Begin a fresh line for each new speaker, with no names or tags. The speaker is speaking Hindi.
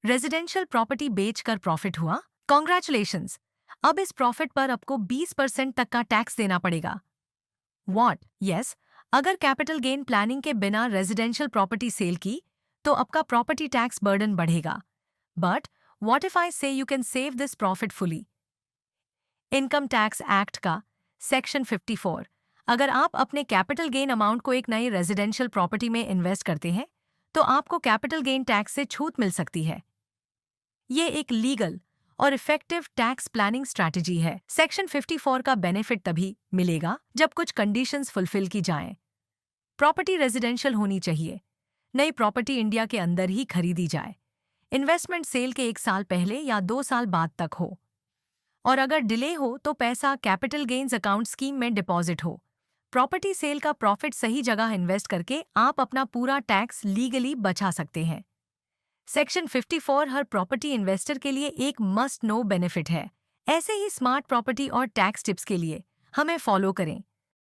रेजिडेंशियल प्रॉपर्टी बेचकर प्रॉफिट हुआ? कॉन्ग्रेचुलेशंस! अब इस प्रॉफिट पर आपको 20% तक का टैक्स देना पड़ेगा। वॉट? यस, अगर कैपिटल गेन प्लानिंग के बिना रेजिडेंशियल प्रॉपर्टी सेल की तो आपका प्रॉपर्टी टैक्स बर्डन बढ़ेगा। बट वॉट इफ आई से you can save this profit fully? Income tax act का सेक्शन 54। अगर आप अपने कैपिटल गेन अमाउंट को एक नई रेजिडेंशियल प्रॉपर्टी में इन्वेस्ट करते हैं तो आपको कैपिटल गेन टैक्स से छूट मिल सकती है। ये एक लीगल और इफेक्टिव टैक्स प्लानिंग स्ट्रैटेजी है। सेक्शन 54 का बेनिफिट तभी मिलेगा जब कुछ कंडीशंस फुलफिल की जाएं। प्रॉपर्टी रेजिडेंशियल होनी चाहिए। नई प्रॉपर्टी इंडिया के अंदर ही खरीदी जाए। इन्वेस्टमेंट सेल के 1 साल पहले या 2 साल बाद तक हो। और अगर डिले हो तो पैसा कैपिटल गेन्स अकाउंट स्कीम में डिपॉजिट हो। प्रॉपर्टी सेल का प्रॉफिट सही जगह इन्वेस्ट करके आप अपना पूरा टैक्स लीगली बचा सकते हैं। सेक्शन 54 हर प्रॉपर्टी इन्वेस्टर के लिए एक मस्ट नो बेनिफिट है। ऐसे ही स्मार्ट प्रॉपर्टी और टैक्स टिप्स के लिए हमें फॉलो करें।